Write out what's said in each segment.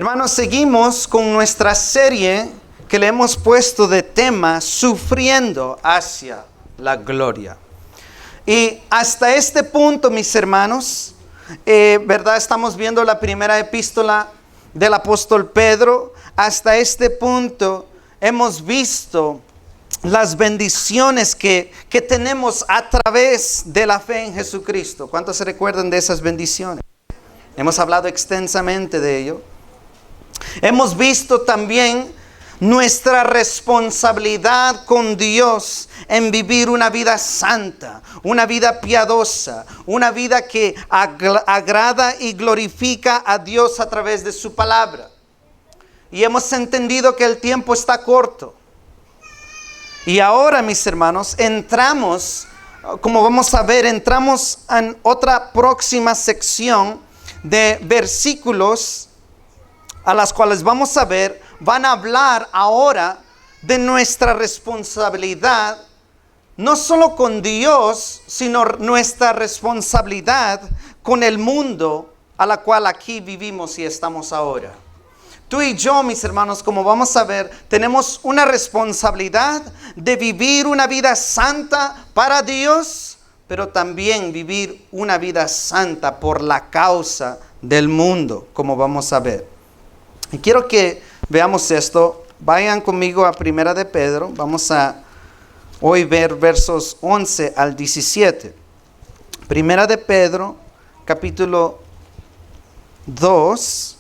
Hermanos, seguimos con nuestra serie que le hemos puesto de tema Sufriendo hacia la gloria. Y hasta este punto, mis hermanos, ¿verdad? Estamos viendo la primera epístola del apóstol Pedro. Hasta este punto hemos visto las bendiciones que tenemos a través de la fe en Jesucristo. ¿Cuántos se recuerdan de esas bendiciones? Hemos hablado extensamente de ello. Hemos visto también nuestra responsabilidad con Dios en vivir una vida santa, una vida piadosa, una vida que agrada y glorifica a Dios a través de su palabra. Y hemos entendido que el tiempo está corto. Y ahora, mis hermanos, entramos, como vamos a ver, entramos en otra próxima sección de versículos a las cuales vamos a ver, van a hablar ahora de nuestra responsabilidad, no solo con Dios, sino nuestra responsabilidad con el mundo a la cual aquí vivimos y estamos ahora. Tú y yo, mis hermanos, como vamos a ver, tenemos una responsabilidad de vivir una vida santa para Dios, pero también vivir una vida santa por la causa del mundo, como vamos a ver. Y quiero que veamos esto. Vayan conmigo a Primera de Pedro. Vamos a hoy ver versos 11 al 17. Primera de Pedro, capítulo 2.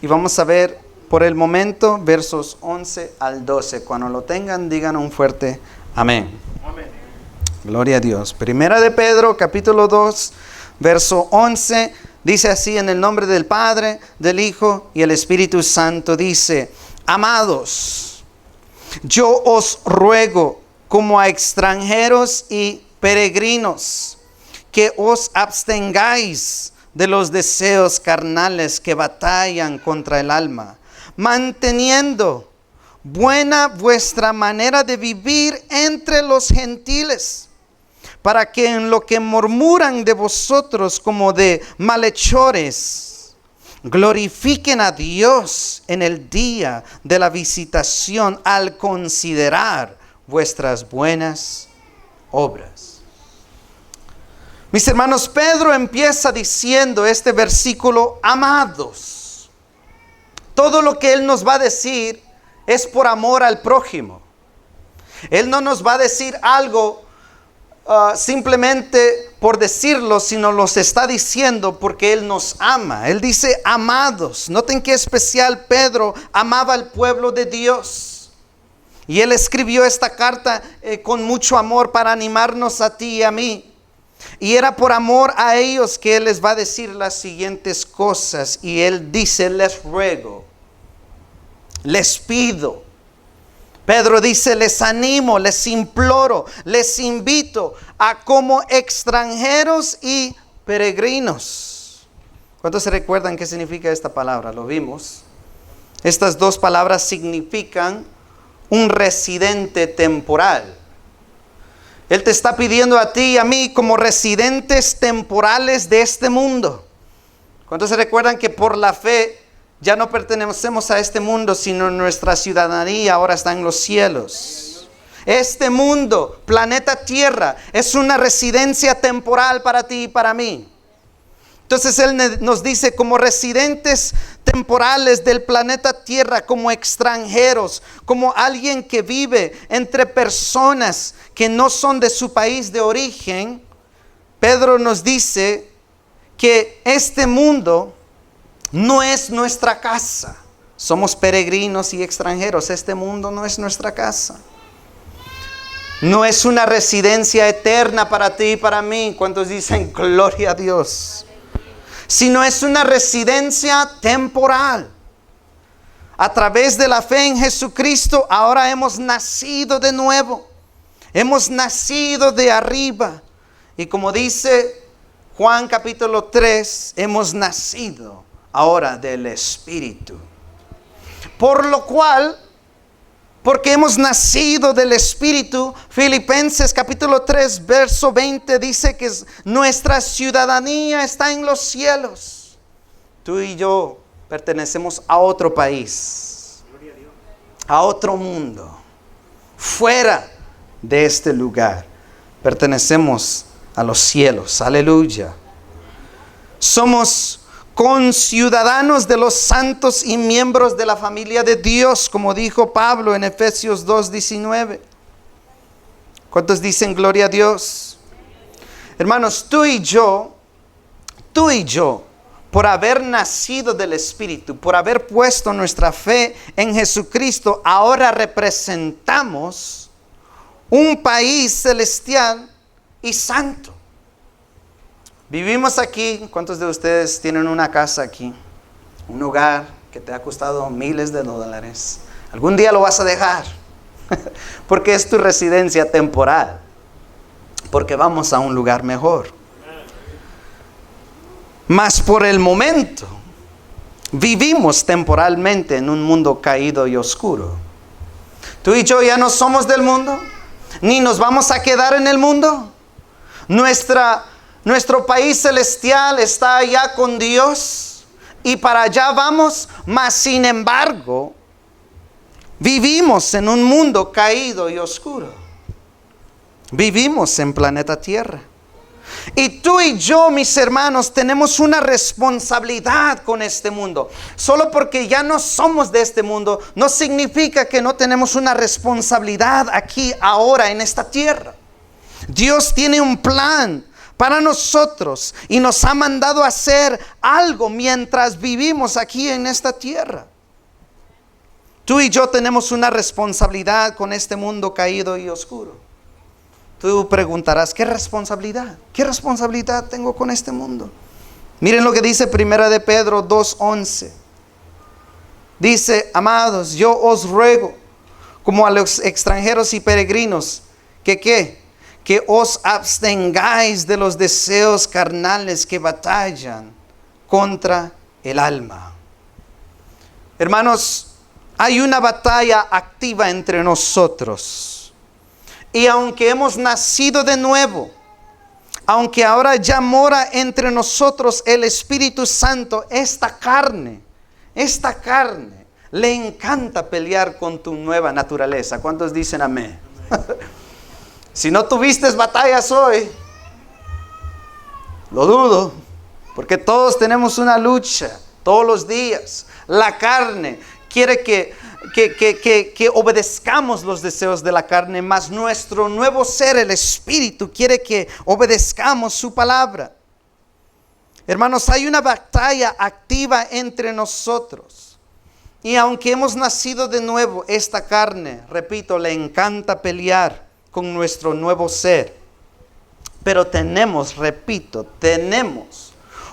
Y vamos a ver por el momento versos 11 al 12. Cuando lo tengan, digan un fuerte amén. Amén. Gloria a Dios. Primera de Pedro, capítulo 2, verso 11. Dice así: en el nombre del Padre, del Hijo y el Espíritu Santo. Dice: amados, yo os ruego como a extranjeros y peregrinos, que os abstengáis de los deseos carnales que batallan contra el alma, manteniendo buena vuestra manera de vivir entre los gentiles, para que en lo que murmuran de vosotros como de malhechores, glorifiquen a Dios en el día de la visitación al considerar vuestras buenas obras. Mis hermanos, Pedro empieza diciendo este versículo: amados. Todo lo que él nos va a decir es por amor al prójimo. Él no nos va a decir algo simplemente por decirlo, sino los está diciendo porque Él nos ama. Él dice amados. Noten qué especial. Pedro amaba al pueblo de Dios. Y él escribió esta carta con mucho amor para animarnos a ti y a mí. Y era por amor a ellos que Él les va a decir las siguientes cosas. Y Él dice: les ruego, les pido. Pedro dice: les animo, les imploro, les invito a como extranjeros y peregrinos. ¿Cuántos se recuerdan qué significa esta palabra? Lo vimos. Estas dos palabras significan un residente temporal. Él te está pidiendo a ti y a mí como residentes temporales de este mundo. ¿Cuántos se recuerdan que por la fe ya no pertenecemos a este mundo, sino nuestra ciudadanía ahora está en los cielos? Este mundo, planeta Tierra, es una residencia temporal para ti y para mí. Entonces Él nos dice como residentes temporales del planeta Tierra, como extranjeros, como alguien que vive entre personas que no son de su país de origen. Pedro nos dice que este mundo no es nuestra casa. Somos peregrinos y extranjeros. Este mundo no es nuestra casa. No es una residencia eterna para ti y para mí. ¿Cuántos dicen gloria a Dios? Sino es una residencia temporal. A través de la fe en Jesucristo, ahora hemos nacido de nuevo. Hemos nacido de arriba. Y como dice Juan capítulo 3, hemos nacido ahora del Espíritu. Por lo cual, porque hemos nacido del Espíritu, Filipenses capítulo 3, verso 20 dice que nuestra ciudadanía está en los cielos. Tú y yo pertenecemos a otro país, a otro mundo, fuera de este lugar. Pertenecemos a los cielos. Aleluya. Somos conciudadanos de los santos y miembros de la familia de Dios, como dijo Pablo en Efesios 2:19. ¿Cuántos dicen gloria a Dios? Hermanos, tú y yo, por haber nacido del Espíritu, por haber puesto nuestra fe en Jesucristo, ahora representamos un país celestial y santo. Vivimos aquí. ¿Cuántos de ustedes tienen una casa aquí? Un hogar que te ha costado miles de dólares. Algún día lo vas a dejar, porque es tu residencia temporal, porque vamos a un lugar mejor. Mas por el momento, vivimos temporalmente en un mundo caído y oscuro. Tú y yo ya no somos del mundo, ni nos vamos a quedar en el mundo. Nuestro país celestial está allá con Dios y para allá vamos, mas sin embargo, vivimos en un mundo caído y oscuro. Vivimos en planeta Tierra. Y tú y yo, mis hermanos, tenemos una responsabilidad con este mundo. Solo porque ya no somos de este mundo, no significa que no tenemos una responsabilidad aquí, ahora, en esta tierra. Dios tiene un plan para nosotros y nos ha mandado a hacer algo mientras vivimos aquí en esta tierra. Tú y yo tenemos una responsabilidad con este mundo caído y oscuro. Tú preguntarás, ¿qué responsabilidad? ¿Qué responsabilidad tengo con este mundo? Miren lo que dice 1 de Pedro 2:11. Dice, amados, yo os ruego, como a los extranjeros y peregrinos, que os abstengáis de los deseos carnales que batallan contra el alma. Hermanos, hay una batalla activa entre nosotros. Y aunque hemos nacido de nuevo, aunque ahora ya mora entre nosotros el Espíritu Santo, esta carne le encanta pelear con tu nueva naturaleza. ¿Cuántos dicen amén? Si no tuviste batallas hoy, lo dudo, porque todos tenemos una lucha todos los días. La carne quiere que obedezcamos los deseos de la carne, mas nuestro nuevo ser, el Espíritu, quiere que obedezcamos su palabra. Hermanos, hay una batalla activa entre nosotros. Y aunque hemos nacido de nuevo, esta carne, repito, le encanta pelear con nuestro nuevo ser. Pero tenemos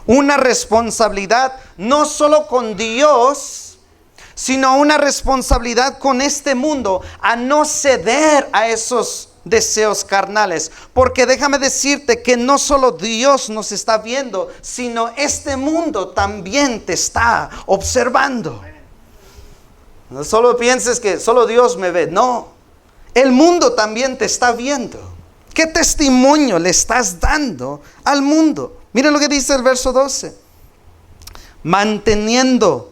una responsabilidad no solo con Dios, sino una responsabilidad con este mundo, a no ceder a esos deseos carnales. Porque déjame decirte que no solo Dios nos está viendo, sino este mundo también te está observando. No solo pienses que solo Dios me ve, no. El mundo también te está viendo. ¿Qué testimonio le estás dando al mundo? Miren lo que dice el verso 12. Manteniendo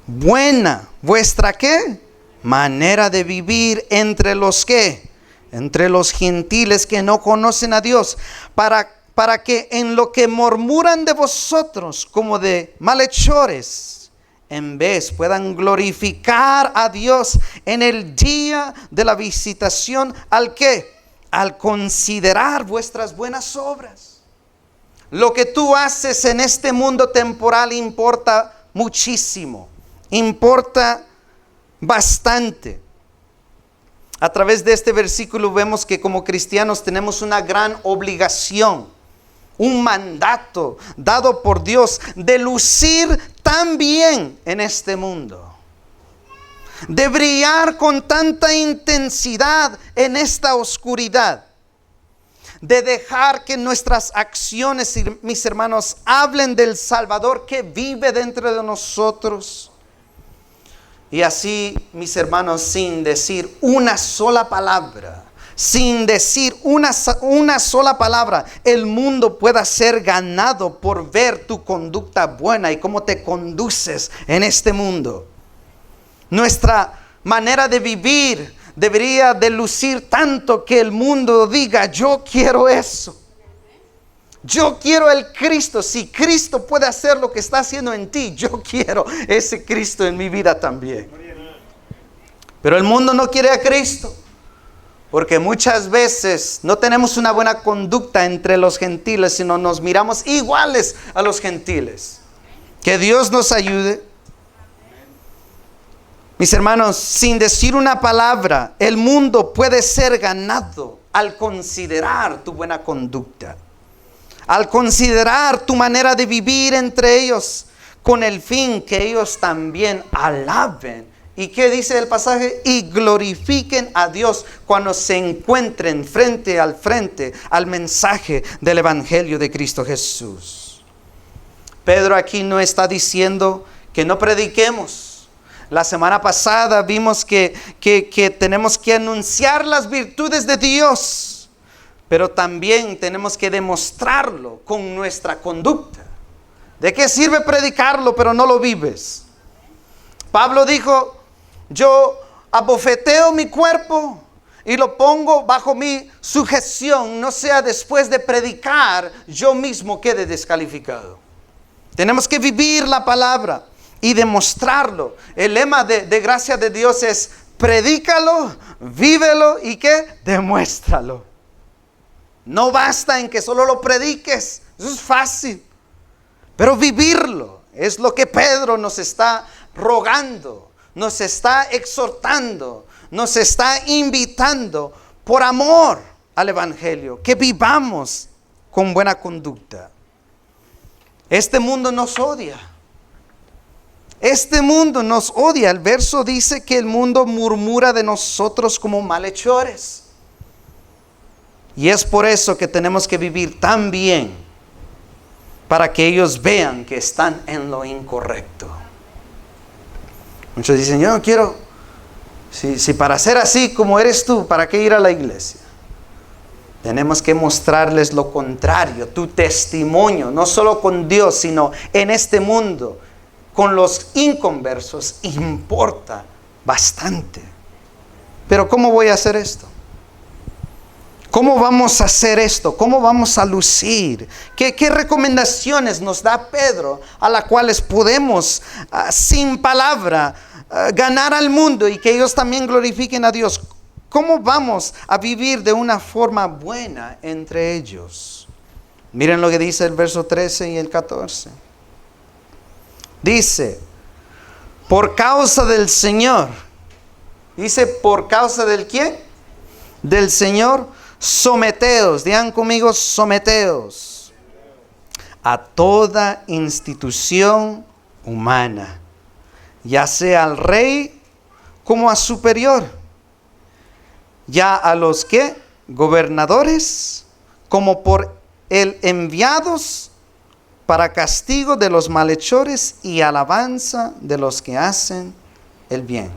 buena vuestra ¿qué? Manera de vivir entre los ¿qué? Entre los gentiles que no conocen a Dios, para que en lo que murmuran de vosotros como de malhechores, en vez puedan glorificar a Dios en el día de la visitación, ¿al qué? Al considerar vuestras buenas obras. Lo que tú haces en este mundo temporal importa muchísimo. Importa bastante. A través de este versículo vemos que como cristianos tenemos una gran obligación, un mandato dado por Dios de lucir tan bien en este mundo, de brillar con tanta intensidad en esta oscuridad, de dejar que nuestras acciones, mis hermanos, hablen del Salvador que vive dentro de nosotros. Y así, mis hermanos, sin decir una sola palabra, sin decir una sola palabra, el mundo pueda ser ganado por ver tu conducta buena y cómo te conduces en este mundo. Nuestra manera de vivir debería de lucir tanto que el mundo diga, yo quiero eso. Yo quiero el Cristo. Si Cristo puede hacer lo que está haciendo en ti, yo quiero ese Cristo en mi vida también. Pero el mundo no quiere a Cristo, porque muchas veces no tenemos una buena conducta entre los gentiles, sino nos miramos iguales a los gentiles. Que Dios nos ayude. Mis hermanos, sin decir una palabra, el mundo puede ser ganado al considerar tu buena conducta, al considerar tu manera de vivir entre ellos, con el fin que ellos también alaben. ¿Y qué dice el pasaje? Y glorifiquen a Dios cuando se encuentren frente al mensaje del Evangelio de Cristo Jesús. Pedro aquí no está diciendo que no prediquemos. La semana pasada vimos que tenemos que anunciar las virtudes de Dios, pero también tenemos que demostrarlo con nuestra conducta. ¿De qué sirve predicarlo pero no lo vives? Pablo dijo, yo abofeteo mi cuerpo y lo pongo bajo mi sujeción, no sea después de predicar yo mismo quede descalificado. Tenemos que vivir la palabra y demostrarlo. El lema de gracia de Dios es predícalo, vívelo y ¿qué? Demuéstralo. No basta en que solo lo prediques, eso es fácil, pero vivirlo es lo que Pedro nos está rogando, nos está exhortando, nos está invitando por amor al Evangelio, que vivamos con buena conducta. Este mundo nos odia. Este mundo nos odia. El verso dice que el mundo murmura de nosotros como malhechores. Y es por eso que tenemos que vivir tan bien, para que ellos vean que están en lo incorrecto. Muchos dicen, yo no quiero, si para ser así como eres tú, ¿para qué ir a la iglesia? Tenemos que mostrarles lo contrario, tu testimonio, no solo con Dios, sino en este mundo, con los inconversos, importa bastante. Pero ¿cómo voy a hacer esto? ¿Cómo vamos a hacer esto? ¿Cómo vamos a lucir? ¿Qué recomendaciones nos da Pedro a las cuales podemos, sin palabra, ganar al mundo y que ellos también glorifiquen a Dios? ¿Cómo vamos a vivir de una forma buena entre ellos? Miren lo que dice el verso 13 y el 14. Dice, por causa del Señor. Dice, ¿por causa del quién? Del Señor. Someteos, digan conmigo, someteos a toda institución humana, ya sea al rey como a superior, ya a los que gobernadores como por él enviados para castigo de los malhechores y alabanza de los que hacen el bien.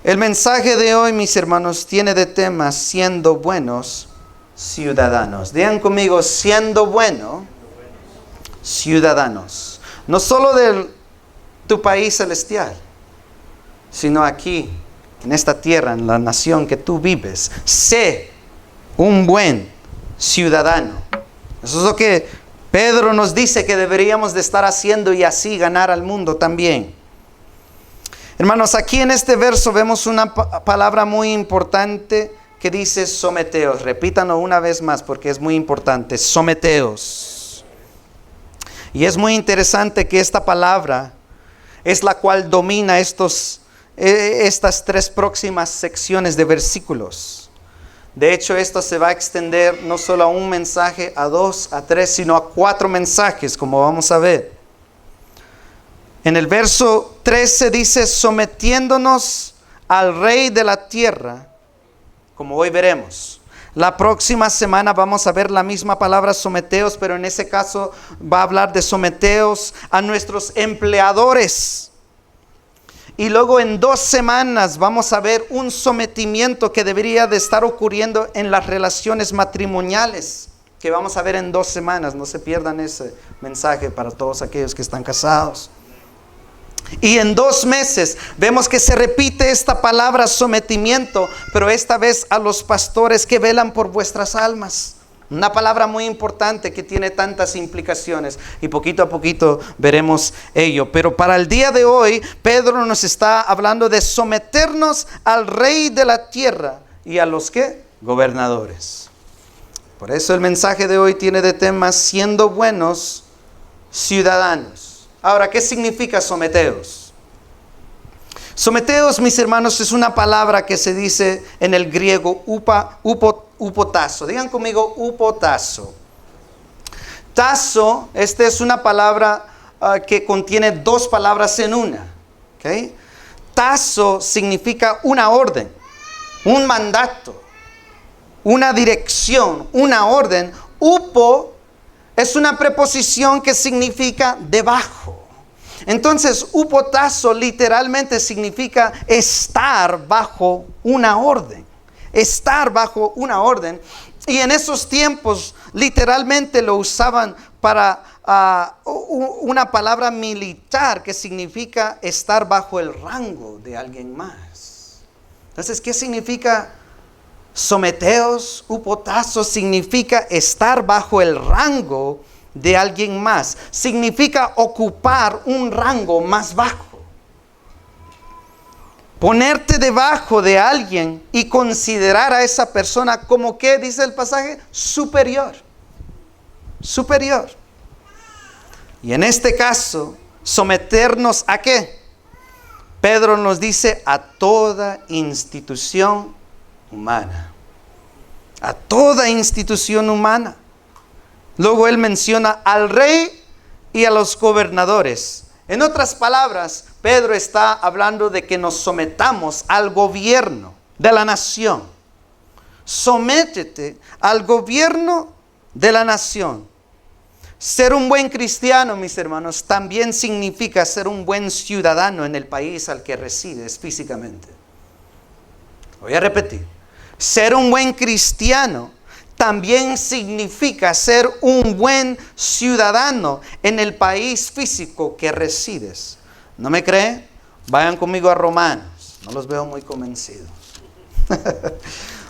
El mensaje de hoy, mis hermanos, tiene de tema siendo buenos ciudadanos. Digan conmigo, siendo buenos ciudadanos. No solo de tu país celestial, sino aquí, en esta tierra, en la nación que tú vives. Sé un buen ciudadano. Eso es lo que Pedro nos dice que deberíamos de estar haciendo y así ganar al mundo también. Hermanos, aquí en este verso vemos una palabra muy importante que dice someteos. Repítanlo una vez más porque es muy importante. Someteos. Y es muy interesante que esta palabra es la cual domina estas tres próximas secciones de versículos. De hecho, esto se va a extender no solo a un mensaje, a dos, a tres, sino a 4 mensajes, como vamos a ver. En el verso 13 dice, sometiéndonos al Rey de la tierra, como hoy veremos. La próxima semana vamos a ver la misma palabra someteos, pero en ese caso va a hablar de someteos a nuestros empleadores. Y luego en 2 semanas vamos a ver un sometimiento que debería de estar ocurriendo en las relaciones matrimoniales, que vamos a ver en 2 semanas. No se pierdan ese mensaje para todos aquellos que están casados. Y en 2 meses vemos que se repite esta palabra sometimiento, pero esta vez a los pastores que velan por vuestras almas. Una palabra muy importante que tiene tantas implicaciones y poquito a poquito veremos ello. Pero para el día de hoy, Pedro nos está hablando de someternos al rey de la tierra y a los ¿qué? Gobernadores. Por eso el mensaje de hoy tiene de tema siendo buenos ciudadanos. Ahora, ¿qué significa someteos? Someteos, mis hermanos, es una palabra que se dice en el griego upotazo. Digan conmigo upotazo. Tazo, esta es una palabra que contiene 2 palabras en una. ¿Okay? Tazo significa una orden, un mandato, una dirección, una orden. Upo es una preposición que significa debajo. Entonces, upotazo literalmente significa estar bajo una orden. Estar bajo una orden. Y en esos tiempos literalmente lo usaban para una palabra militar que significa estar bajo el rango de alguien más. Entonces, ¿qué significa someteos? Upotazo significa estar bajo el rango de alguien más. Significa ocupar un rango más bajo. Ponerte debajo de alguien y considerar a esa persona como, ¿qué dice el pasaje? Superior. Superior. Y en este caso, someternos ¿a qué? Pedro nos dice a toda institución humana. A toda institución humana. Luego él menciona al rey y a los gobernadores. En otras palabras, Pedro está hablando de que nos sometamos al gobierno de la nación. Sométete al gobierno de la nación. Ser un buen cristiano, mis hermanos, también significa ser un buen ciudadano en el país al que resides físicamente. Voy a repetir. Ser un buen cristiano también significa ser un buen ciudadano en el país físico que resides. ¿No me creen? Vayan conmigo a Romanos. No los veo muy convencidos.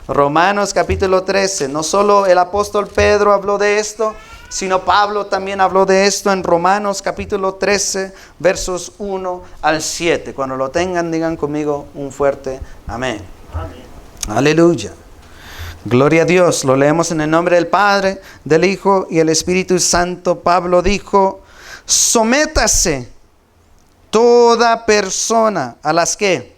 Romanos capítulo 13. No solo el apóstol Pedro habló de esto, sino Pablo también habló de esto en Romanos capítulo 13, versos 1 al 7. Cuando lo tengan, digan conmigo un fuerte amén. Amén. Aleluya. Gloria a Dios. Lo leemos en el nombre del Padre, del Hijo y el Espíritu Santo. Pablo dijo: sométase toda persona a las ¿qué?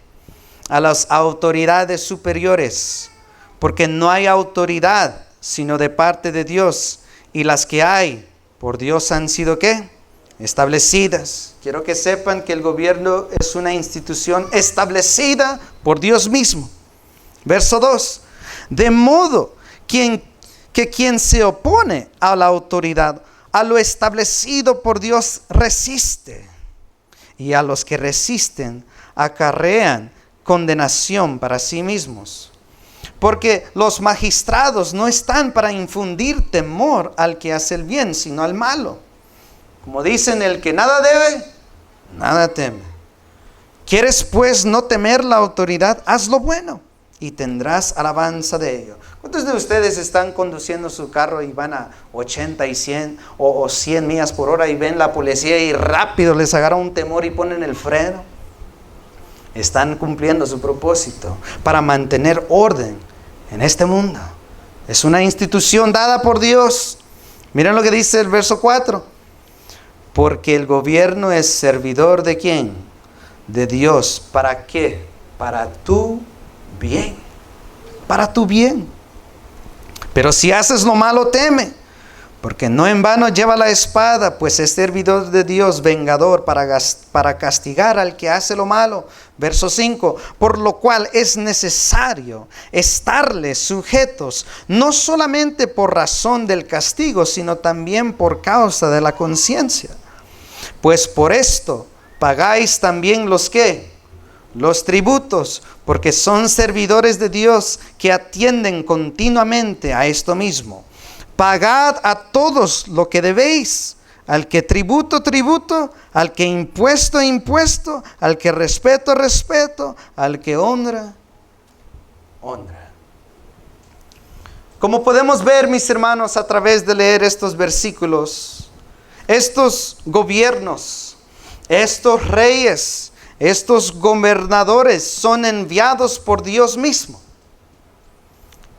A las autoridades superiores, porque no hay autoridad sino de parte de Dios, y las que hay por Dios han sido ¿qué? Establecidas. Quiero que sepan que el gobierno es una institución establecida por Dios mismo. Verso 2. De modo que quien se opone a la autoridad, a lo establecido por Dios, resiste. Y a los que resisten, acarrean condenación para sí mismos. Porque los magistrados no están para infundir temor al que hace el bien, sino al malo. Como dicen, el que nada debe, nada teme. ¿Quieres pues no temer la autoridad? Haz lo bueno y tendrás alabanza de ello. ¿Cuántos de ustedes están conduciendo su carro y van a 80 y 100 o 100 millas por hora y ven la policía y rápido les agarra un temor y ponen el freno? Están cumpliendo su propósito para mantener orden en este mundo. Es una institución dada por Dios. Miren lo que dice el verso 4. Porque el gobierno es servidor ¿de quién? De Dios. ¿Para qué? Para tu bien. Para tu bien. Pero si haces lo malo, teme, porque no en vano lleva la espada, pues es servidor de Dios, vengador para castigar al que hace lo malo. Verso 5. Por lo cual es necesario estarles sujetos, no solamente por razón del castigo, sino también por causa de la conciencia. Pues por esto pagáis también los que los tributos, porque son servidores de Dios que atienden continuamente a esto mismo. Pagad a todos lo que debéis, al que tributo, tributo, al que impuesto, impuesto, al que respeto, respeto, al que honra, honra. Como podemos ver, mis hermanos, a través de leer estos versículos, estos gobiernos, estos reyes, estos gobernadores son enviados por Dios mismo.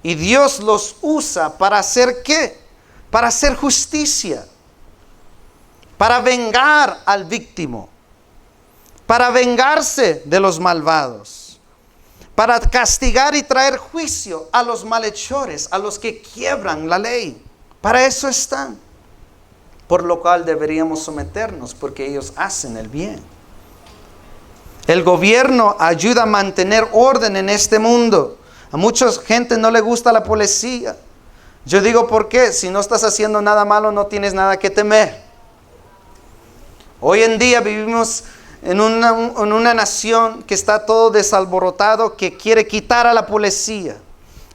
Y Dios los usa para hacer ¿qué? Para hacer justicia, para vengar al víctimo, para vengarse de los malvados, para castigar y traer juicio a los malhechores, a los que quiebran la ley. Para eso están. Por lo cual deberíamos someternos, porque ellos hacen el bien. El gobierno ayuda a mantener orden en este mundo. A mucha gente no le gusta la policía. Yo digo, ¿por qué? Si no estás haciendo nada malo, no tienes nada que temer. Hoy en día vivimos en una nación que está todo desalborotado, que quiere quitar a la policía.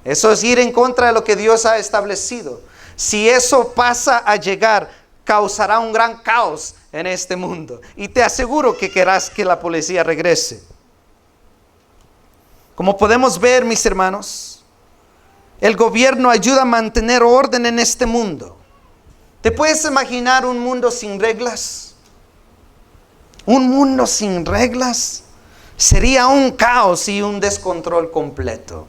Eso es ir en contra de lo que Dios ha establecido. Si eso pasa a llegar, causará un gran caos en este mundo. Y te aseguro que querrás que la policía regrese. Como podemos ver, mis hermanos, el gobierno ayuda a mantener orden en este mundo. ¿Te puedes imaginar un mundo sin reglas? Un mundo sin reglas sería un caos y un descontrol completo.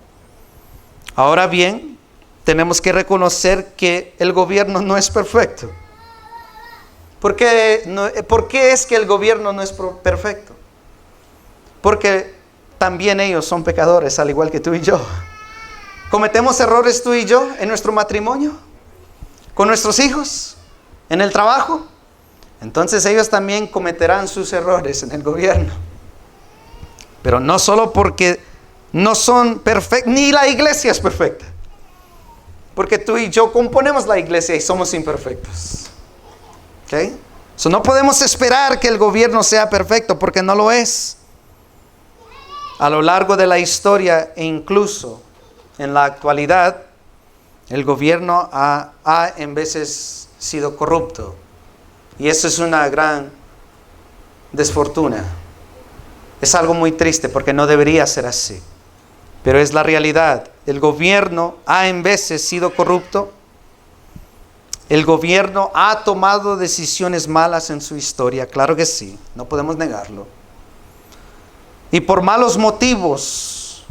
Ahora bien, tenemos que reconocer que el gobierno no es perfecto. ¿Por qué es que el gobierno no es perfecto? Porque también ellos son pecadores, al igual que tú y yo. ¿Cometemos errores tú y yo en nuestro matrimonio? ¿Con nuestros hijos? ¿En el trabajo? Entonces ellos también cometerán sus errores en el gobierno. Pero no solo porque no son perfectos, ni la iglesia es perfecta. Porque tú y yo componemos la iglesia y somos imperfectos. ¿Ok? So, no podemos esperar que el gobierno sea perfecto, porque no lo es. A lo largo de la historia e incluso en la actualidad, el gobierno ha en veces sido corrupto. Y eso es una gran desfortuna. Es algo muy triste porque no debería ser así. Pero es la realidad. El gobierno ha en veces sido corrupto. El gobierno ha tomado decisiones malas en su historia. Claro que sí, no podemos negarlo. Y por malos motivos,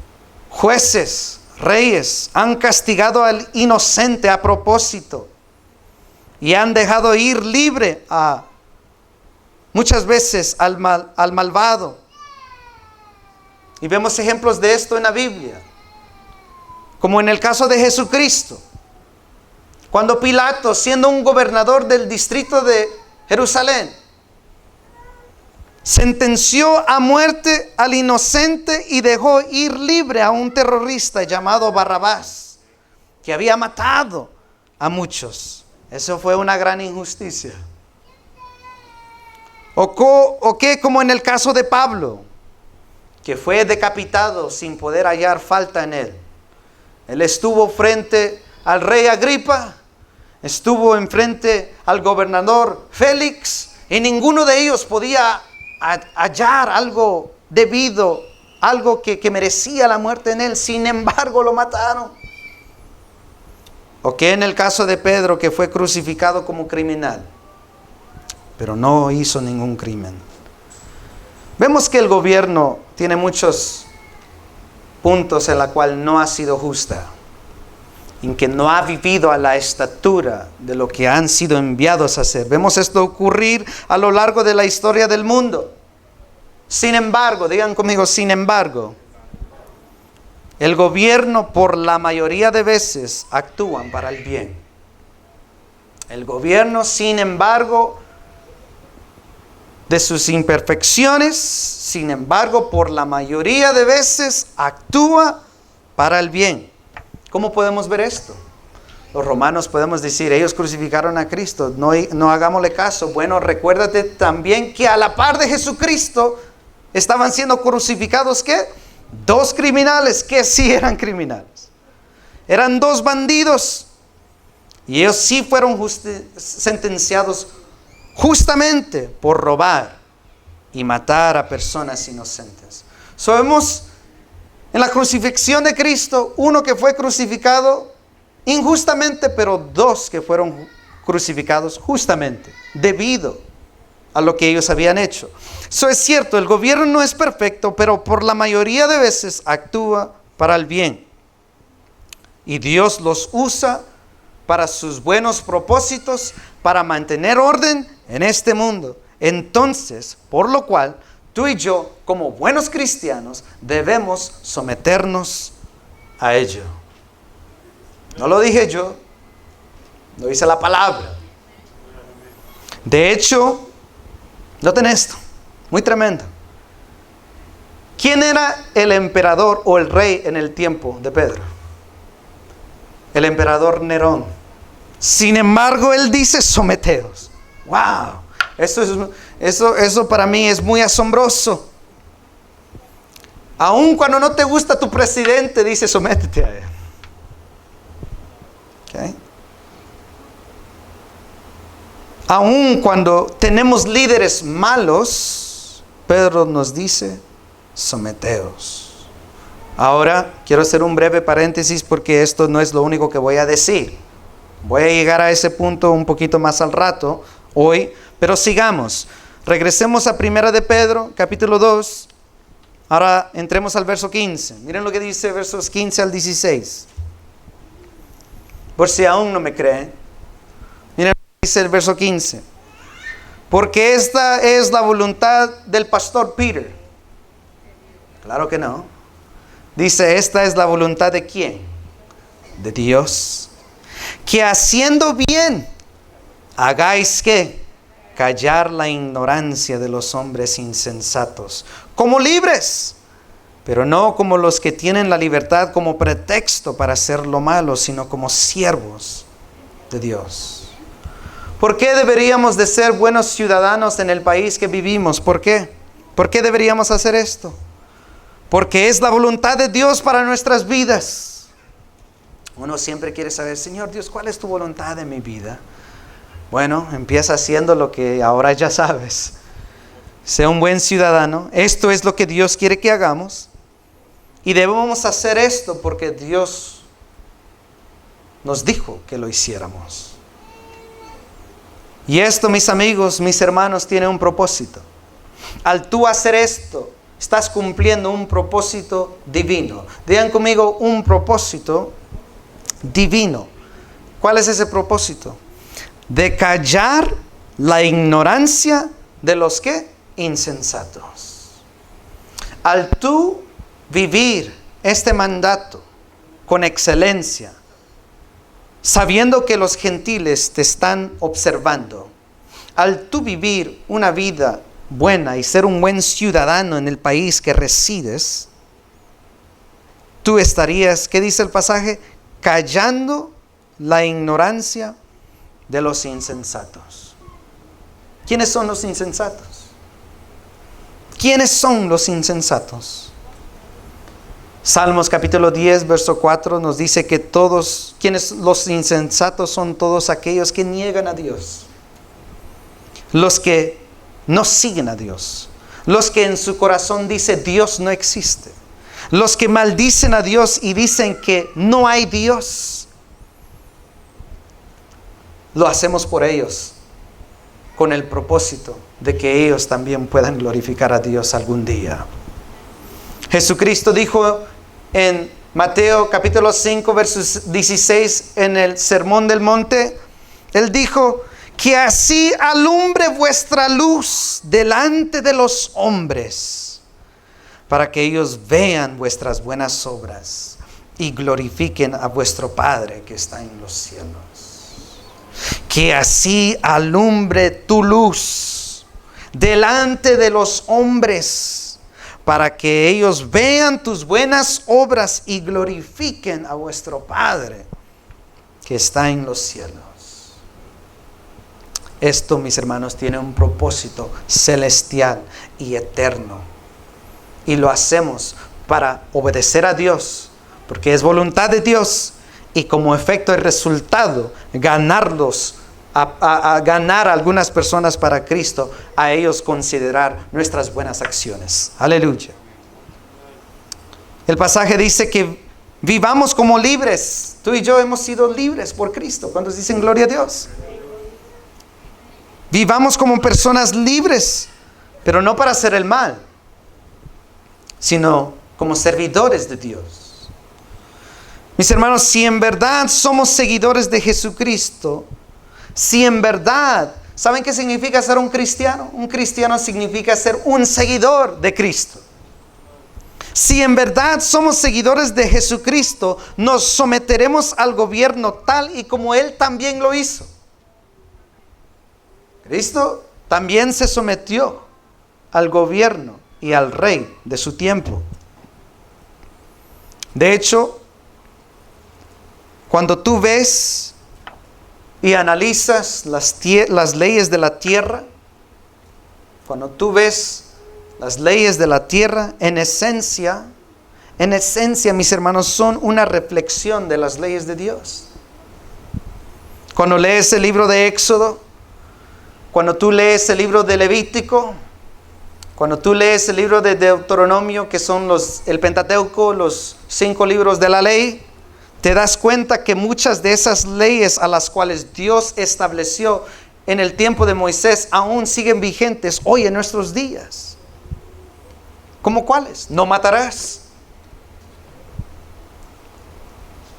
jueces, reyes han castigado al inocente a propósito. Y han dejado ir libre muchas veces al malvado. Y vemos ejemplos de esto en la Biblia. Como en el caso de Jesucristo. Cuando Pilato, siendo un gobernador del distrito de Jerusalén, sentenció a muerte al inocente y dejó ir libre a un terrorista llamado Barrabás, que había matado a muchos. Eso fue una gran injusticia. O que como en el caso de Pablo, que fue decapitado sin poder hallar falta en él. Él estuvo frente al rey Agripa, estuvo enfrente al gobernador Félix, y ninguno de ellos podía hallar algo debido, algo que merecía la muerte en él. Sin embargo, lo mataron. O que en el caso de Pedro, que fue crucificado como criminal, pero no hizo ningún crimen. Vemos que el gobierno tiene muchos puntos en la cual no ha sido justa, en que no ha vivido a la estatura de lo que han sido enviados a hacer. Vemos esto ocurrir a lo largo de la historia del mundo. Sin embargo, digan conmigo, sin embargo, el gobierno por la mayoría de veces actúan para el bien. El gobierno, sin embargo, de sus imperfecciones, sin embargo, por la mayoría de veces actúa para el bien. ¿Cómo podemos ver esto? Los romanos podemos decir, ellos crucificaron a Cristo, no hagámosle caso. Bueno, recuérdate también que a la par de Jesucristo, estaban siendo crucificados, ¿qué? Dos criminales que sí eran criminales. Eran dos bandidos. Y ellos sí fueron sentenciados justamente por robar y matar a personas inocentes. Sabemos en la crucifixión de Cristo, uno que fue crucificado injustamente, pero dos que fueron crucificados justamente, debido a lo que ellos habían hecho. Eso es cierto, el gobierno no es perfecto, pero por la mayoría de veces actúa para el bien. Y Dios los usa para sus buenos propósitos, para mantener orden en este mundo. Entonces, por lo cual, tú y yo, como buenos cristianos, debemos someternos a ello. No lo dije yo, lo dice la palabra. De hecho, noten esto, muy tremendo. ¿Quién era el emperador o el rey en el tiempo de Pedro? El emperador Nerón. Sin embargo, él dice someteos. ¡Wow! Eso para mí es muy asombroso. Aun cuando no te gusta tu presidente, dice sométete a él. ¿Okay? Aun cuando tenemos líderes malos, Pedro nos dice someteos. Ahora, quiero hacer un breve paréntesis porque esto no es lo único que voy a decir. Voy a llegar a ese punto un poquito más al rato, hoy, pero sigamos. Regresemos a 1 de Pedro, capítulo 2. Ahora entremos al verso 15. Miren lo que dice versos 15 al 16. Por si aún no me creen. Miren lo que dice el verso 15. Porque esta es la voluntad del pastor Peter. Claro que no. Dice, esta es la voluntad de ¿quién? De Dios. Que haciendo bien, hagáis ¿qué? Callar la ignorancia de los hombres insensatos, como libres, pero no como los que tienen la libertad como pretexto para hacer lo malo, sino como siervos de Dios. ¿Por qué deberíamos de ser buenos ciudadanos en el país que vivimos? ¿Por qué? ¿Por qué deberíamos hacer esto? Porque es la voluntad de Dios para nuestras vidas. Uno siempre quiere saber, Señor Dios, ¿cuál es tu voluntad en mi vida? Bueno, empieza haciendo lo que ahora ya sabes. Sea un buen ciudadano. Esto es lo que Dios quiere que hagamos. Y debemos hacer esto porque Dios nos dijo que lo hiciéramos. Y esto, mis amigos, mis hermanos, tiene un propósito. Al tú hacer esto, estás cumpliendo un propósito divino. Digan conmigo, un propósito divino. ¿Cuál es ese propósito? De callar la ignorancia de los ¿qué? Insensatos. Al tú vivir este mandato con excelencia, sabiendo que los gentiles te están observando, al tú vivir una vida buena y ser un buen ciudadano en el país que resides, tú estarías, ¿qué dice el pasaje? Callando la ignorancia de los insensatos. ¿Quiénes son los insensatos? ¿Quiénes son los insensatos? Salmos capítulo 10, verso 4 nos dice que todos, quienes los insensatos son todos aquellos que niegan a Dios. Los que no siguen a Dios. Los que en su corazón dicen Dios no existe. Los que maldicen a Dios y dicen que no hay Dios. Lo hacemos por ellos, con el propósito de que ellos también puedan glorificar a Dios algún día. Jesucristo dijo en Mateo capítulo 5, versos 16, en el Sermón del Monte, Él dijo, que así alumbre vuestra luz delante de los hombres, para que ellos vean vuestras buenas obras y glorifiquen a vuestro Padre que está en los cielos. Que así alumbre tu luz delante de los hombres, para que ellos vean tus buenas obras y glorifiquen a vuestro Padre que está en los cielos. Esto, mis hermanos, tiene un propósito celestial y eterno. y lo hacemos para obedecer a Dios, porque es voluntad de Dios, y como efecto y resultado, ganarlos, a ganar a algunas personas para Cristo, a ellos considerar nuestras buenas acciones. Aleluya. El pasaje dice que vivamos como libres. Tú y yo hemos sido libres por Cristo. ¿Cuántos dicen gloria a Dios? Vivamos como personas libres, pero no para hacer el mal, sino como servidores de Dios. Mis hermanos, si en verdad somos seguidores de Jesucristo, si en verdad, ¿saben qué significa ser un cristiano? Un cristiano significa ser un seguidor de Cristo. Si en verdad somos seguidores de Jesucristo, nos someteremos al gobierno tal y como Él también lo hizo. Cristo también se sometió al gobierno y al rey de su tiempo. De hecho, cuando tú ves y analizas las leyes de la tierra, cuando tú ves las leyes de la tierra, en esencia, mis hermanos, son una reflexión de las leyes de Dios. Cuando lees el libro de Éxodo, cuando tú lees el libro de Levítico, cuando tú lees el libro de Deuteronomio, que son el Pentateuco, los 5 libros de la ley, te das cuenta que muchas de esas leyes a las cuales Dios estableció en el tiempo de Moisés aún siguen vigentes hoy en nuestros días. ¿Cómo cuáles? No matarás.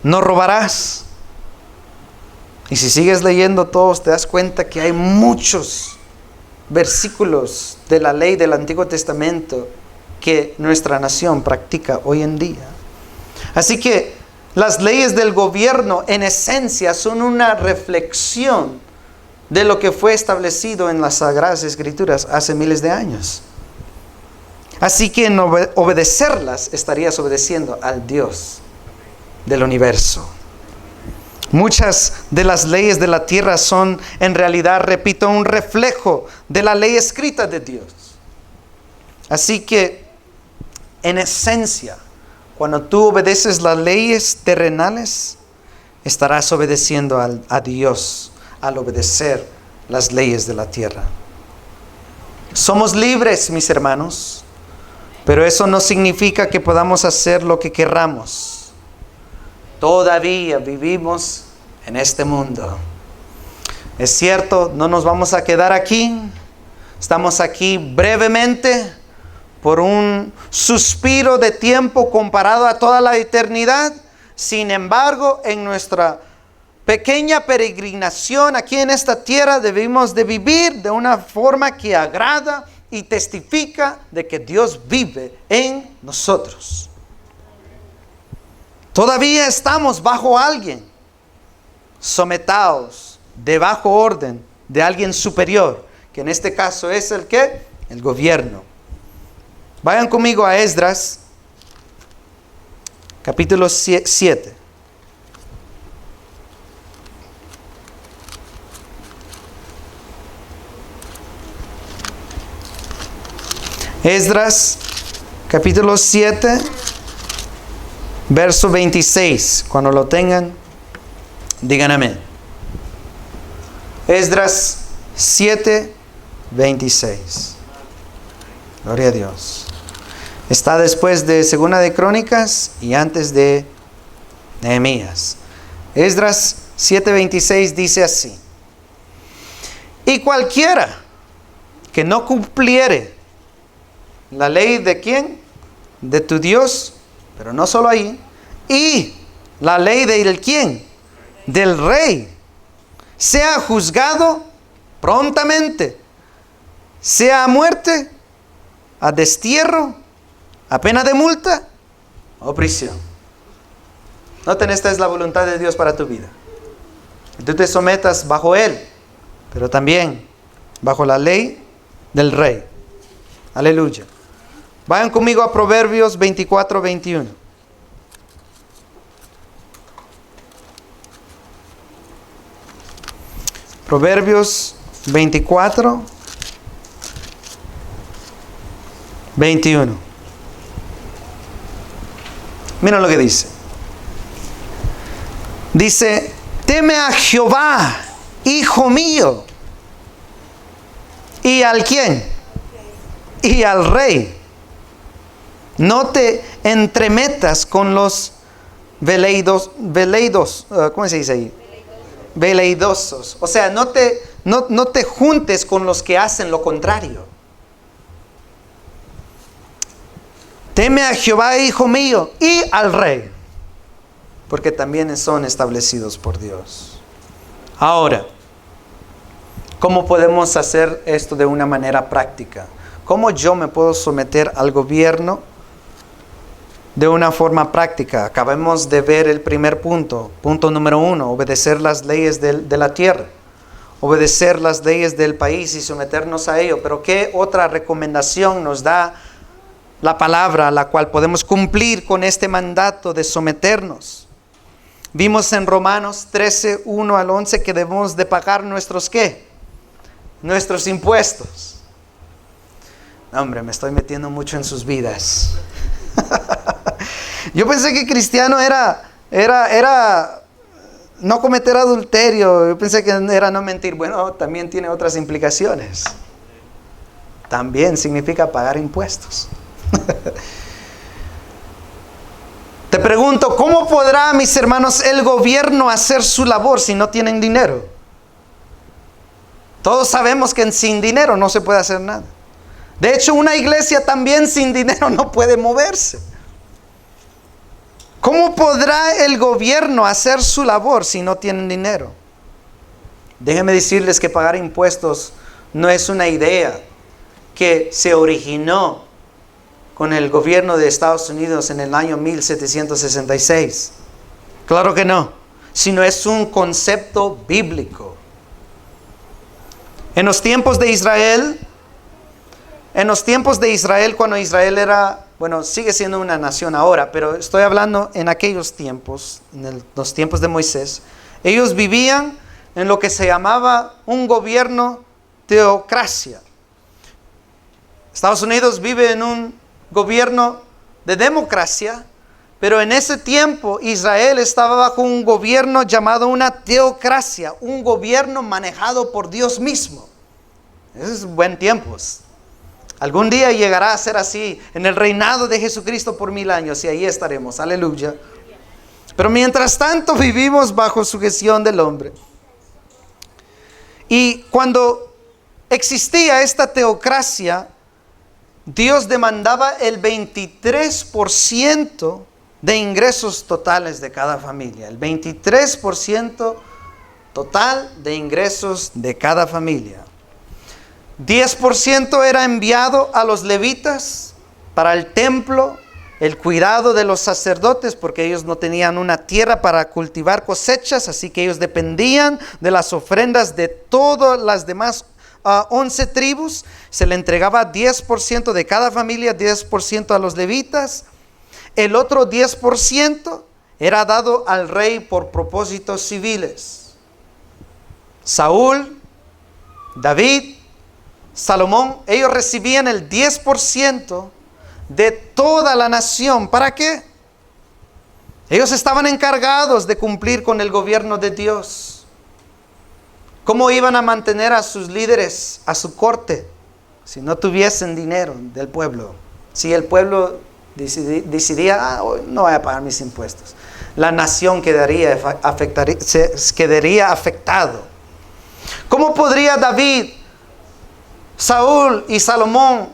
No robarás. Y si sigues leyendo todos, te das cuenta que hay muchos versículos de la ley del Antiguo Testamento que nuestra nación practica hoy en día. Así que las leyes del gobierno en esencia son una reflexión de lo que fue establecido en las Sagradas Escrituras hace miles de años. Así que en obedecerlas estarías obedeciendo al Dios del universo. Muchas de las leyes de la tierra son en realidad, repito, un reflejo de la ley escrita de Dios. Así que en esencia, cuando tú obedeces las leyes terrenales, estarás obedeciendo a Dios al obedecer las leyes de la tierra. Somos libres, mis hermanos. Pero eso no significa que podamos hacer lo que querramos. Todavía vivimos en este mundo. Es cierto, no nos vamos a quedar aquí. Estamos aquí brevemente por un suspiro de tiempo comparado a toda la eternidad. Sin embargo, en nuestra pequeña peregrinación aquí en esta tierra debemos de vivir de una forma que agrada y testifica de que Dios vive en nosotros. Todavía estamos bajo alguien, sometidos, de bajo orden de alguien superior, que en este caso es el ¿qué? El gobierno. Vayan conmigo a Esdras, capítulo 7. Esdras, capítulo 7, verso 26. Cuando lo tengan, digan amén. Esdras 7, 26. Gloria a Dios. Está después de Segunda de Crónicas y antes de Nehemías. Esdras 7:26 dice así: y cualquiera que no cumpliere la ley de ¿quién? De tu Dios, pero no solo ahí, y la ley del ¿quién? Del rey, sea juzgado prontamente, sea a muerte, a destierro, a pena de multa o prisión. Noten, esta es la voluntad de Dios para tu vida. Que tú te sometas bajo Él, pero también bajo la ley del rey. Aleluya. Vayan conmigo a Proverbios 24, 21. Proverbios 24, 21. Mira lo que dice. Dice, teme a Jehová, hijo mío. ¿Y al quién? Y al rey. No te entremetas con los veleidos, ¿cómo se dice ahí? Veleidosos. O sea, no te juntes con los que hacen lo contrario. Teme a Jehová, hijo mío, y al rey, porque también son establecidos por Dios. Ahora, ¿cómo podemos hacer esto de una manera práctica? ¿Cómo yo me puedo someter al gobierno de una forma práctica? Acabamos de ver el primer punto. Punto número 1, obedecer las leyes de la tierra. Obedecer las leyes del país y someternos a ello. Pero ¿qué otra recomendación nos da la palabra, la cual podemos cumplir con este mandato de someternos? Vimos en Romanos 13, 1 al 11 que debemos de pagar nuestros ¿qué? Nuestros impuestos. No, hombre, me estoy metiendo mucho en sus vidas. Yo pensé que cristiano era no cometer adulterio. Yo pensé que era no mentir. Bueno, también tiene otras implicaciones. También significa pagar impuestos. Te pregunto, ¿cómo podrá, mis hermanos, el gobierno hacer su labor si no tienen dinero? Todos sabemos que sin dinero no se puede hacer nada. De hecho, una iglesia también sin dinero no puede moverse. ¿Cómo podrá el gobierno hacer su labor si no tienen dinero? Déjenme decirles que pagar impuestos no es una idea que se originó con el gobierno de Estados Unidos en el año 1766. Claro que no, sino es un concepto bíblico. En los tiempos de Israel, cuando Israel era, bueno, sigue siendo una nación ahora, pero estoy hablando en aquellos tiempos, los tiempos de Moisés, ellos vivían en lo que se llamaba un gobierno teocracia. Estados Unidos vive en un gobierno de democracia, pero en ese tiempo Israel estaba bajo un gobierno llamado una teocracia, un gobierno manejado por Dios mismo. Esos es buen tiempos. Algún día llegará a ser así en el reinado de Jesucristo por 1000 años y ahí estaremos, aleluya. Pero mientras tanto vivimos bajo sujeción del hombre. Y cuando existía esta teocracia, Dios demandaba el 23% de ingresos totales de cada familia. El 23% total de ingresos de cada familia. 10% era enviado a los levitas para el templo, el cuidado de los sacerdotes, porque ellos no tenían una tierra para cultivar cosechas, así que ellos dependían de las ofrendas de todas las demás 11 tribus. Se le entregaba 10% de cada familia, 10% a los levitas. El otro 10% era dado al rey por propósitos civiles. Saúl, David, Salomón, ellos recibían el 10% de toda la nación. ¿Para qué? Ellos estaban encargados de cumplir con el gobierno de Dios. ¿Cómo iban a mantener a sus líderes, a su corte, si no tuviesen dinero del pueblo? Si el pueblo decidía, no voy a pagar mis impuestos, la nación quedaría afectado. ¿Cómo podría David, Saúl y Salomón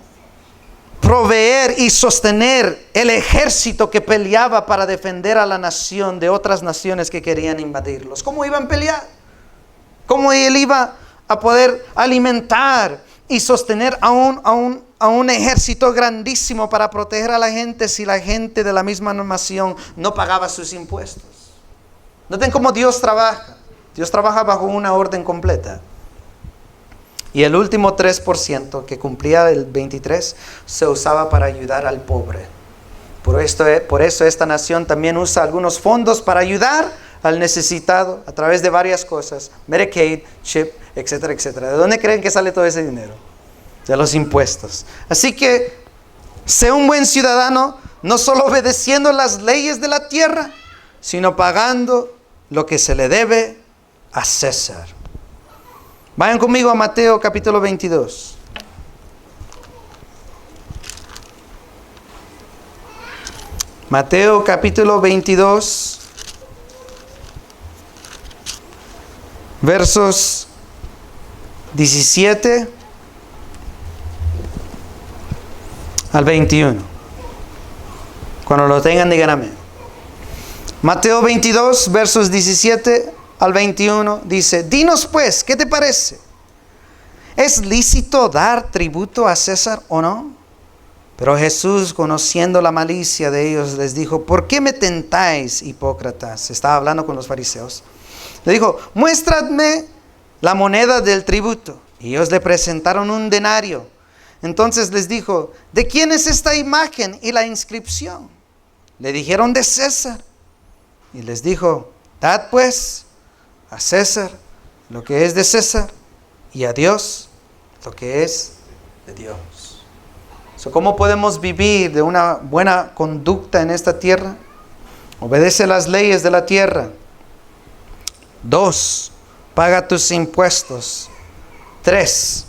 proveer y sostener el ejército que peleaba para defender a la nación de otras naciones que querían invadirlos? ¿Cómo iban a pelear? ¿Cómo él iba a poder alimentar y sostener a un ejército grandísimo para proteger a la gente si la gente de la misma nación no pagaba sus impuestos? Noten cómo Dios trabaja. Dios trabaja bajo una orden completa. Y el último 3% que cumplía el 23% se usaba para ayudar al pobre. Por eso esta nación también usa algunos fondos para ayudar al necesitado a través de varias cosas. Medicaid, CHIP, etcétera, etcétera. ¿De dónde creen que sale todo ese dinero? De los impuestos. Así que, sé un buen ciudadano no solo obedeciendo las leyes de la tierra, sino pagando lo que se le debe a César. Vayan conmigo a Mateo capítulo 22. Mateo capítulo 22, versos 17 al 21. Cuando lo tengan, digan amén. Mateo 22, versos 17 al 21, dice: dinos pues, ¿qué te parece? ¿Es lícito dar tributo a César o no? Pero Jesús, conociendo la malicia de ellos, les dijo: ¿por qué me tentáis, hipócritas? Estaba hablando con los fariseos. Le dijo: muéstradme la moneda del tributo. Y ellos le presentaron un denario. Entonces les dijo: ¿de quién es esta imagen y la inscripción? Le dijeron: de César. Y les dijo: dad pues a César lo que es de César, y a Dios lo que es de Dios. ¿Cómo podemos vivir de una buena conducta en esta tierra? Obedece las leyes de la tierra. 2, paga tus impuestos. 3,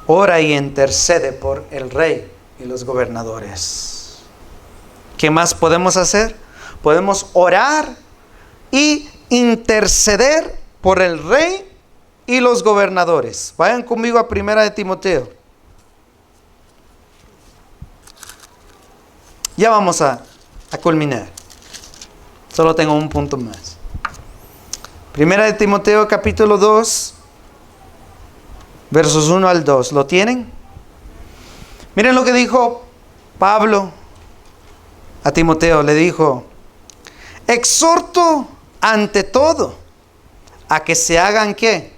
ora y intercede por el rey y los gobernadores. ¿Qué más podemos hacer? Podemos orar y interceder por el rey y los gobernadores. Vayan conmigo a 1 de Timoteo. Ya vamos a culminar. Solo tengo un punto más. 1 de Timoteo capítulo 2, versos 1 al 2. ¿Lo tienen? Miren lo que dijo Pablo a Timoteo. Le dijo: exhorto ante todo a que se hagan ¿qué?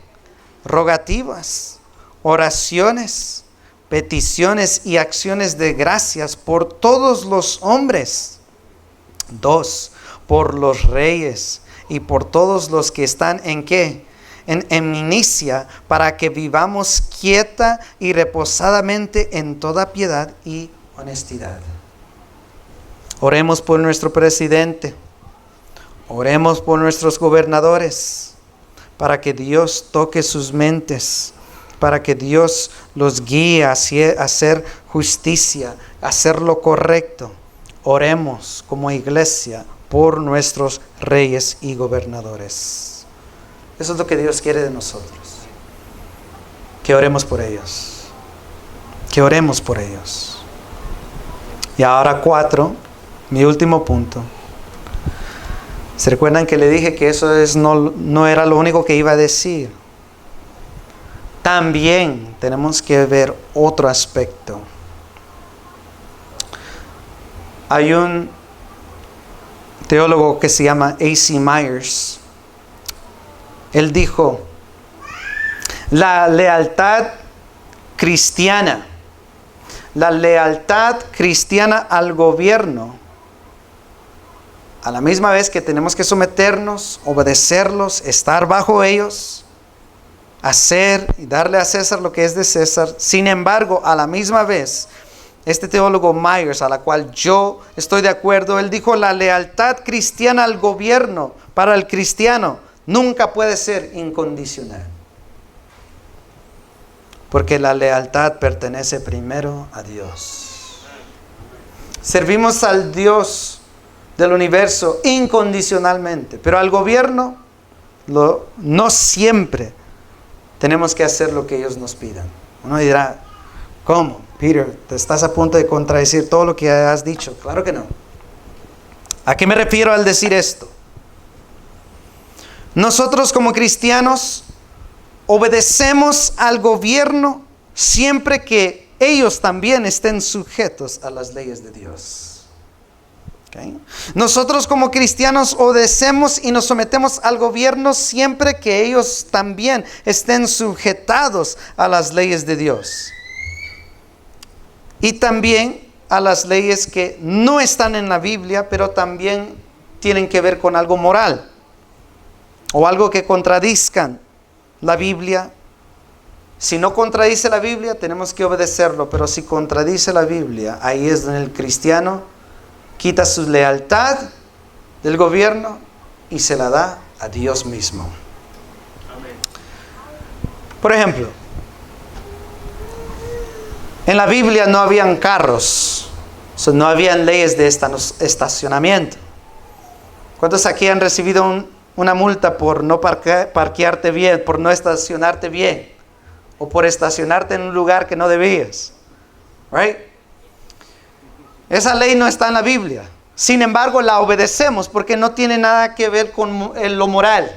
Rogativas, oraciones, peticiones y acciones de gracias por todos los hombres. 2, por los reyes y por todos los que están en ¿qué? En eminencia, para que vivamos quieta y reposadamente en toda piedad y honestidad. Oremos por nuestro presidente. Oremos por nuestros gobernadores, para que Dios toque sus mentes, para que Dios los guíe a hacer justicia, a hacer lo correcto. Oremos como iglesia por nuestros reyes y gobernadores. Eso es lo que Dios quiere de nosotros. Que oremos por ellos. Que oremos por ellos. Y ahora 4, mi último punto. ¿Se recuerdan que le dije que eso no era lo único que iba a decir? También tenemos que ver otro aspecto. Hay un teólogo que se llama A.C. Myers. Él dijo: la lealtad cristiana al gobierno, a la misma vez que tenemos que someternos, obedecerlos, estar bajo ellos, hacer y darle a César lo que es de César. Sin embargo, a la misma vez, este teólogo Myers, a la cual yo estoy de acuerdo, él dijo: la lealtad cristiana al gobierno para el cristiano nunca puede ser incondicional, porque la lealtad pertenece primero a Dios. Servimos al Dios del universo incondicionalmente, pero al gobierno no siempre tenemos que hacer lo que ellos nos pidan. Uno dirá: ¿cómo, Peter? ¿Te estás a punto de contradecir todo lo que has dicho? Claro que no. ¿A qué me refiero al decir esto? Nosotros como cristianos obedecemos al gobierno siempre que ellos también estén sujetos a las leyes de Dios. ¿Okay? Nosotros como cristianos obedecemos y nos sometemos al gobierno siempre que ellos también estén sujetados a las leyes de Dios. Y también a las leyes que no están en la Biblia, pero también tienen que ver con algo moral o algo que contradizcan la Biblia. Si no contradice la Biblia, tenemos que obedecerlo, pero si contradice la Biblia, ahí es donde el cristiano quita su lealtad del gobierno y se la da a Dios mismo. Por ejemplo, en la Biblia no habían carros, no habían leyes de estacionamiento. ¿Cuántos aquí han recibido una multa por no parquearte bien, por no estacionarte bien? O por estacionarte en un lugar que no debías. Right? Esa ley no está en la Biblia. Sin embargo, la obedecemos porque no tiene nada que ver con lo moral.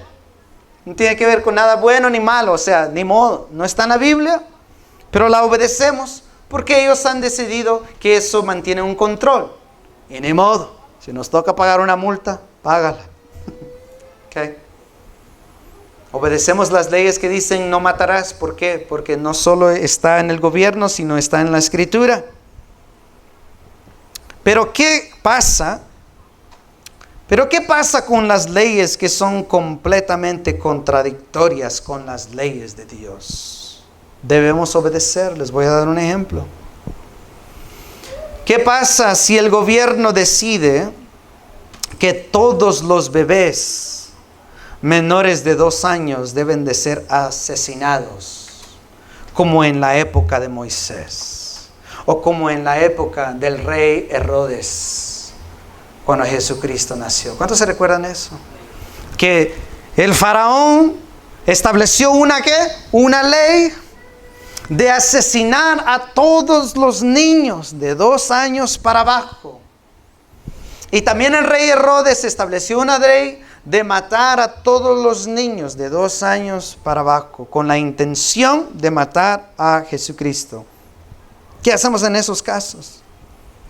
No tiene que ver con nada bueno ni malo. O sea, ni modo. No está en la Biblia, pero la obedecemos porque ellos han decidido que eso mantiene un control. Y ni modo. Si nos toca pagar una multa, págala. Okay. Obedecemos las leyes que dicen no matarás. ¿Por qué? Porque no solo está en el gobierno, sino está en la Escritura. Pero ¿qué pasa? Pero ¿qué pasa con las leyes que son completamente contradictorias con las leyes de Dios? Debemos obedecer. Les voy a dar un ejemplo. ¿Qué pasa si el gobierno decide que todos los bebés menores de 2 años deben de ser asesinados, como en la época de Moisés, o como en la época del rey Herodes, cuando Jesucristo nació? ¿Cuántos se recuerdan eso? Que el faraón estableció una ley de asesinar a todos los niños de 2 años para abajo. Y también el rey Herodes estableció una ley de matar a todos los niños de 2 años para abajo, con la intención de matar a Jesucristo. ¿Qué hacemos en esos casos?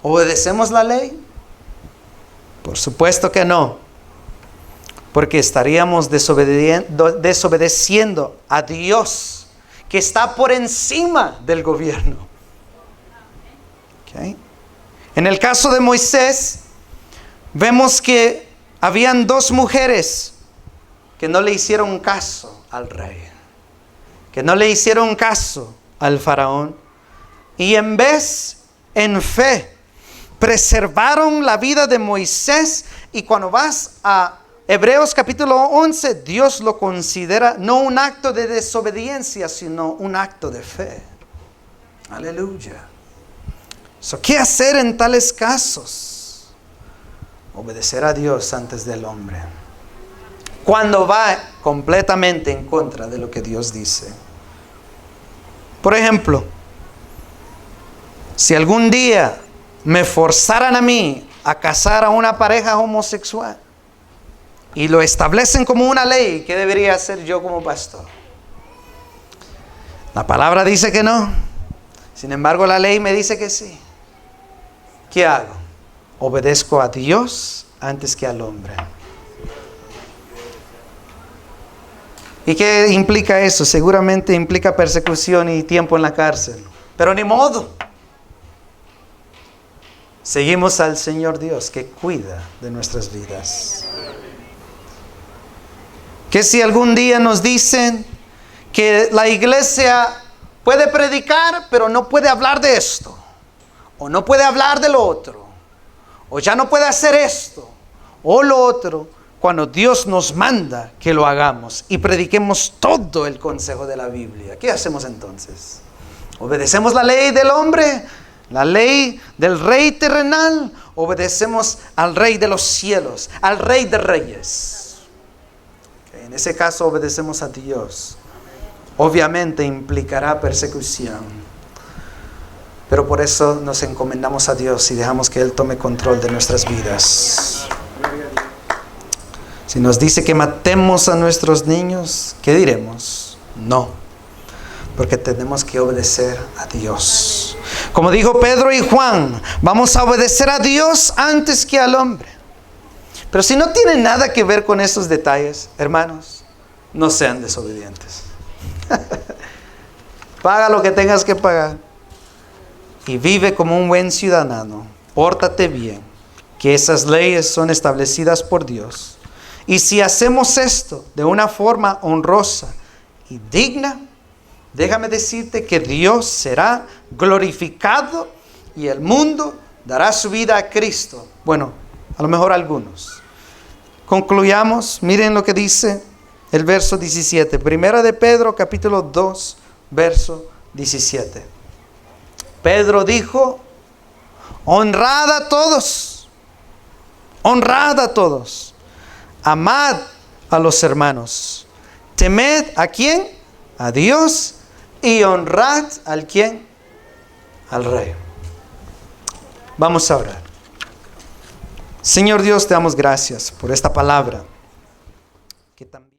¿Obedecemos la ley? Por supuesto que no, porque estaríamos desobedeciendo a Dios, que está por encima del gobierno. Okay. En el caso de Moisés, vemos que habían 2 mujeres que no le hicieron caso al rey, que no le hicieron caso al faraón, y en vez, en fe, preservaron la vida de Moisés. Y cuando vas a Hebreos capítulo 11, Dios lo considera no un acto de desobediencia, sino un acto de fe. Aleluya. ¿Qué hacer en tales casos? Obedecer a Dios antes del hombre, cuando va completamente en contra de lo que Dios dice. Por ejemplo, si algún día me forzaran a mí a casar a una pareja homosexual y lo establecen como una ley, ¿qué debería hacer yo como pastor? La palabra dice que no, sin embargo la ley me dice que sí. ¿Qué hago? Obedezco a Dios antes que al hombre. ¿Y qué implica eso? Seguramente implica persecución y tiempo en la cárcel. Pero ni modo. Seguimos al Señor Dios que cuida de nuestras vidas. Que si algún día nos dicen que la iglesia puede predicar, pero no puede hablar de esto, o no puede hablar de lo otro, o ya no puede hacer esto o lo otro, cuando Dios nos manda que lo hagamos y prediquemos todo el consejo de la Biblia, ¿qué hacemos entonces? ¿Obedecemos la ley del hombre, la ley del rey terrenal? ¿Obedecemos al rey de los cielos, al rey de reyes? En ese caso obedecemos a Dios. Obviamente implicará persecución, pero por eso nos encomendamos a Dios y dejamos que Él tome control de nuestras vidas. Si nos dice que matemos a nuestros niños, ¿qué diremos? No, porque tenemos que obedecer a Dios. Como dijo Pedro y Juan, vamos a obedecer a Dios antes que al hombre. Pero si no tiene nada que ver con esos detalles, hermanos, no sean desobedientes. Paga lo que tengas que pagar y vive como un buen ciudadano. Pórtate bien, que esas leyes son establecidas por Dios. Y si hacemos esto de una forma honrosa y digna, déjame decirte que Dios será glorificado y el mundo dará su vida a Cristo. Bueno, a lo mejor algunos. Concluyamos, miren lo que dice el verso 17. Primera de Pedro, capítulo 2, verso 17. Pedro dijo, honrad a todos, amad a los hermanos, temed ¿a quién? A Dios, y honrad ¿al quién? Al Rey. Vamos a orar. Señor Dios, te damos gracias por esta palabra que también